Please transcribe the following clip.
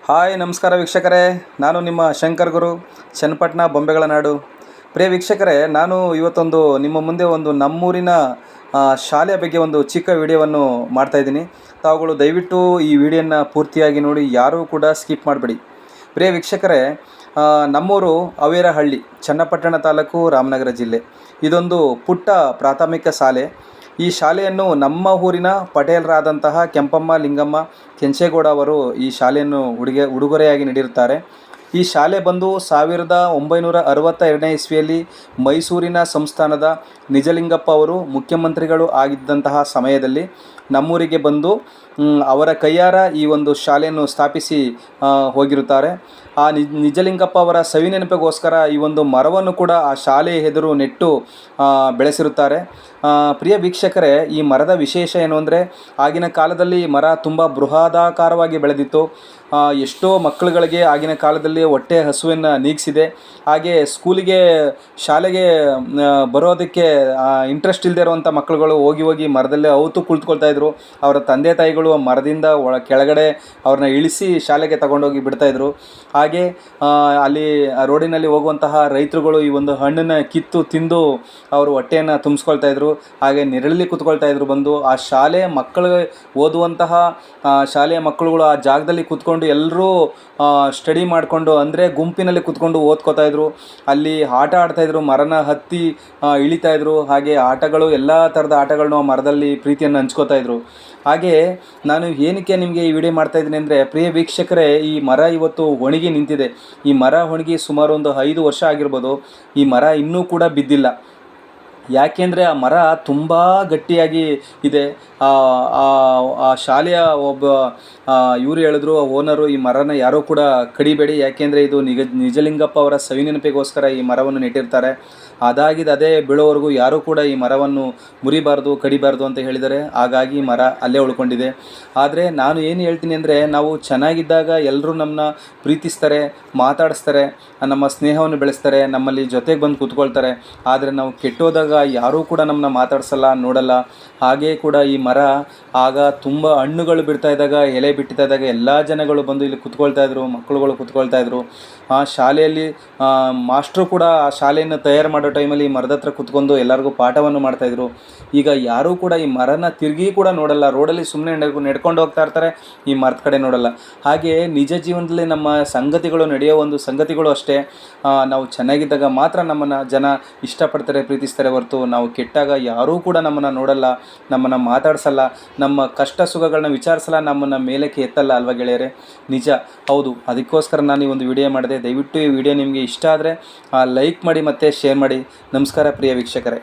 Hi ನಮಸ್ಕಾರ ವೀಕ್ಷಕರೇ, ನಾನು ನಿಮ್ಮ ಶಂಕರ್ ಗುರು, ಚನ್ನಪಟ್ಟಣ ಬೊಂಬೆಗಳ ನಾಡು. ಪ್ರಿಯ ವೀಕ್ಷಕರೇ, ನಾನು ಇವತ್ತೊಂದು ನಿಮ್ಮ ಮುಂದೆ ಒಂದು ನಮ್ಮೂರಿನ ಶಾಲೆಯ ಬಗ್ಗೆ ಒಂದು ಚಿಕ್ಕ ವಿಡಿಯೋವನ್ನು ಮಾಡ್ತಾಯಿದ್ದೀನಿ. ತಾವುಗಳು ದಯವಿಟ್ಟು ಈ ವಿಡಿಯೋನ ಪೂರ್ತಿಯಾಗಿ ನೋಡಿ, ಯಾರೂ ಕೂಡ ಸ್ಕಿಪ್ ಮಾಡಬೇಡಿ. ಪ್ರಿಯ ವೀಕ್ಷಕರೇ, ನಮ್ಮೂರು ಅವೇರಹಳ್ಳಿ, ಚನ್ನಪಟ್ಟಣ ತಾಲೂಕು, ರಾಮನಗರ ಜಿಲ್ಲೆ. ಇದೊಂದು ಪುಟ್ಟ ಪ್ರಾಥಮಿಕ ಶಾಲೆ. ಈ ಶಾಲೆಯನ್ನು ನಮ್ಮ ಊರಿನ ಪಟೇಲರಾದಂತಹ ಕೆಂಪಮ್ಮ ಲಿಂಗಮ್ಮ ಕೆಂಚೇಗೌಡ ಅವರು ಈ ಶಾಲೆಯನ್ನು ಉಡುಗೊರೆಯಾಗಿ ನೀಡಿರುತ್ತಾರೆ. ಈ ಶಾಲೆ ಬಂದು 1962ನೇ ಇಸ್ವಿಯಲ್ಲಿ ಮೈಸೂರಿನ ಸಂಸ್ಥಾನದ ನಿಜಲಿಂಗಪ್ಪ ಅವರು ಮುಖ್ಯಮಂತ್ರಿಗಳು ಆಗಿದ್ದಂತಹ ಸಮಯದಲ್ಲಿ ನಮ್ಮೂರಿಗೆ ಬಂದು ಅವರ ಕೈಯಾರ ಈ ಒಂದು ಶಾಲೆಯನ್ನು ಸ್ಥಾಪಿಸಿ ಹೋಗಿರುತ್ತಾರೆ. ಆ ನಿಜಲಿಂಗಪ್ಪ ಅವರ ಸವಿನೆನಪಿಗೋಸ್ಕರ ಈ ಒಂದು ಮರವನ್ನು ಕೂಡ ಆ ಶಾಲೆಯ ಎದುರು ನೆಟ್ಟು ಬೆಳೆಸಿರುತ್ತಾರೆ. ಪ್ರಿಯ ವೀಕ್ಷಕರೇ, ಈ ಮರದ ವಿಶೇಷ ಏನು ಅಂದರೆ, ಆಗಿನ ಕಾಲದಲ್ಲಿ ಮರ ತುಂಬ ಬೃಹದಾಕಾರವಾಗಿ ಬೆಳೆದಿತ್ತು. ಎಷ್ಟೋ ಮಕ್ಕಳುಗಳಿಗೆ ಆಗಿನ ಕಾಲದಲ್ಲಿ ಹೊಟ್ಟೆ ಹಸುವನ್ನು ನೀಗಿಸಿದೆ. ಹಾಗೆ ಶಾಲೆಗೆ ಬರೋದಕ್ಕೆ ಇಂಟ್ರೆಸ್ಟ್ ಇಲ್ಲದೆ ಇರುವಂಥ ಮಕ್ಕಳುಗಳು ಹೋಗಿ ಮರದಲ್ಲೇ ಅವತ್ತು ಕುಳಿತುಕೊಳ್ತಾಯಿದ್ರು. ಅವರ ತಂದೆ ತಾಯಿಗಳು ಮರದಿಂದ ಕೆಳಗಡೆ ಅವ್ರನ್ನ ಇಳಿಸಿ ಶಾಲೆಗೆ ತಗೊಂಡೋಗಿ ಬಿಡ್ತಾಯಿದ್ರು. ಹಾಗೆ ಅಲ್ಲಿ ರೋಡಿನಲ್ಲಿ ಹೋಗುವಂತಹ ರೈತರುಗಳು ಈ ಒಂದು ಹಣ್ಣನ್ನು ಕಿತ್ತು ತಿಂದು ಅವರು ಹೊಟ್ಟೆಯನ್ನು ತುಂಬಿಸ್ಕೊಳ್ತಾಯಿದ್ರು. ಹಾಗೆ ನೆರಳಲ್ಲಿ ಕೂತ್ಕೊಳ್ತಾಯಿದ್ರು. ಬಂದು ಆ ಶಾಲೆಯ ಮಕ್ಕಳು ಓದುವಂತಹ ಶಾಲೆಯ ಮಕ್ಕಳುಗಳು ಆ ಜಾಗದಲ್ಲಿ ಕೂತ್ಕೊಂಡು ಎಲ್ಲರೂ ಸ್ಟಡಿ ಮಾಡಿಕೊಂಡು, ಅಂದರೆ ಗುಂಪಿನಲ್ಲಿ ಕೂತ್ಕೊಂಡು ಓದ್ಕೋತಾಯಿದ್ರು. ಅಲ್ಲಿ ಆಟ ಆಡ್ತಾಯಿದ್ರು, ಮರನ ಹತ್ತಿ ಇಳಿತಾಯಿದ್ರು. ಹಾಗೆ ಆಟಗಳು, ಎಲ್ಲ ಥರದ ಆಟಗಳನ್ನು ಆ ಮರದಲ್ಲಿ ಪ್ರೀತಿಯನ್ನು ಹಂಚ್ಕೋತಾಯಿದ್ರು. ಹಾಗೆ ನಾನು ಏನಕ್ಕೆ ನಿಮಗೆ ಈ ವಿಡಿಯೋ ಮಾಡ್ತಾಯಿದ್ದೀನಿ ಅಂದರೆ, ಪ್ರಿಯ ವೀಕ್ಷಕರೇ, ಈ ಮರ ಇವತ್ತು ಒಣಗಿ ನಿಂತಿದೆ. ಈ ಮರ ಒಣಗಿ ಸುಮಾರು ಒಂದು 5 ವರ್ಷ ಆಗಿರ್ಬೋದು. ಈ ಮರ ಇನ್ನೂ ಕೂಡ ಬಿದ್ದಿಲ್ಲ. ಯಾಕೆಂದರೆ ಆ ಮರ ತುಂಬ ಗಟ್ಟಿಯಾಗಿ ಇದೆ. ಆ ಶಾಲೆಯ ಒಬ್ಬ ಇವರು ಹೇಳಿದ್ರು, ಓನರು, ಈ ಮರನ ಯಾರೂ ಕೂಡ ಕಡಿಬೇಡಿ, ಯಾಕೆಂದರೆ ಇದು ನಿಜಲಿಂಗಪ್ಪ ಅವರ ಸವಿನೆನಪಿಗೋಸ್ಕರ ಈ ಮರವನ್ನು ನೆಟ್ಟಿರ್ತಾರೆ. ಅದೇ ಬೀಳೋವರೆಗೂ ಯಾರೂ ಕೂಡ ಈ ಮರವನ್ನು ಮುರಿಬಾರ್ದು, ಕಡಿಬಾರ್ದು ಅಂತ ಹೇಳಿದ್ದಾರೆ. ಹಾಗಾಗಿ ಮರ ಅಲ್ಲೇ ಉಳ್ಕೊಂಡಿದೆ. ಆದರೆ ನಾನು ಏನು ಹೇಳ್ತೀನಿ ಅಂದರೆ, ನಾವು ಚೆನ್ನಾಗಿದ್ದಾಗ ಎಲ್ಲರೂ ನಮ್ಮನ್ನ ಪ್ರೀತಿಸ್ತಾರೆ, ಮಾತಾಡಿಸ್ತಾರೆ, ನಮ್ಮ ಸ್ನೇಹವನ್ನು ಬೆಳೆಸ್ತಾರೆ, ನಮ್ಮಲ್ಲಿ ಜೊತೆಗೆ ಬಂದು ಕೂತ್ಕೊಳ್ತಾರೆ. ಆದರೆ ನಾವು ಕೆಟ್ಟೋದಾಗ ಯಾರೂ ಕೂಡ ನಮ್ಮನ್ನ ಮಾತಾಡ್ಸಲ್ಲ, ನೋಡಲ್ಲ. ಹಾಗೇ ಕೂಡ ಈ ಮರ ಆಗ ತುಂಬ ಹಣ್ಣುಗಳು ಬಿಡ್ತಾ ಇದ್ದಾಗ, ಎಲೆ ಬಿಡ್ತಾ ಇದ್ದಾಗ ಎಲ್ಲ ಜನಗಳು ಬಂದು ಇಲ್ಲಿ ಕೂತ್ಕೊಳ್ತಾಯಿದ್ರು, ಮಕ್ಕಳುಗಳು ಕೂತ್ಕೊಳ್ತಾಯಿದ್ರು. ಆ ಶಾಲೆಯಲ್ಲಿ ಮಾಸ್ಟ್ರು ಕೂಡ ಆ ಶಾಲೆಯನ್ನು ತಯಾರು ಮಾಡೋ ಟೈಮಲ್ಲಿ ಈ ಮರದ ಹತ್ರ ಕೂತ್ಕೊಂಡು ಎಲ್ಲರಿಗೂ ಪಾಠವನ್ನು ಮಾಡ್ತಾಯಿದ್ರು. ಈಗ ಯಾರೂ ಕೂಡ ಈ ಮರನ ತಿರುಗಿ ಕೂಡ ನೋಡಲ್ಲ. ರೋಡಲ್ಲಿ ಸುಮ್ಮನೆ ನಡ್ಕೊಂಡು ಹೋಗ್ತಾ ಇರ್ತಾರೆ, ಈ ಮರದ ಕಡೆ ನೋಡಲ್ಲ. ಹಾಗೆ ನಿಜ ಜೀವನದಲ್ಲಿ ನಮ್ಮ ಸಂಗತಿಗಳು ನಡೆಯೋ ಒಂದು ಸಂಗತಿಗಳು ಅಷ್ಟೇ. ನಾವು ಚೆನ್ನಾಗಿದ್ದಾಗ ಮಾತ್ರ ನಮ್ಮನ್ನು ಜನ ಇಷ್ಟಪಡ್ತಾರೆ, ಪ್ರೀತಿಸ್ತಾರೆ ಹೊರತು ನಾವು ಕೆಟ್ಟಾಗ ಯಾರೂ ಕೂಡ ನಮ್ಮನ್ನು ನೋಡಲ್ಲ, ನಮ್ಮನ್ನು ಮಾತಾಡ್ಸಲ್ಲ, ನಮ್ಮ ಕಷ್ಟ ಸುಖಗಳನ್ನ ವಿಚಾರಿಸಲ್ಲ, ನಮ್ಮನ್ನು ಮೇಲಕ್ಕೆ ಎತ್ತಲ್ಲ ಅಲ್ವಾ ಗೆಳೆಯರೆ? ನಿಜ, ಹೌದು. ಅದಕ್ಕೋಸ್ಕರ ನಾನು ಈ ಒಂದು ವಿಡಿಯೋ ಮಾಡಿದೆ. ದಯವಿಟ್ಟು ಈ ವಿಡಿಯೋ ನಿಮಗೆ ಇಷ್ಟ ಆದರೆ ಲೈಕ್ ಮಾಡಿ ಮತ್ತು ಶೇರ್ ಮಾಡಿ. ನಮಸ್ಕಾರ ಪ್ರಿಯ ವೀಕ್ಷಕರೇ.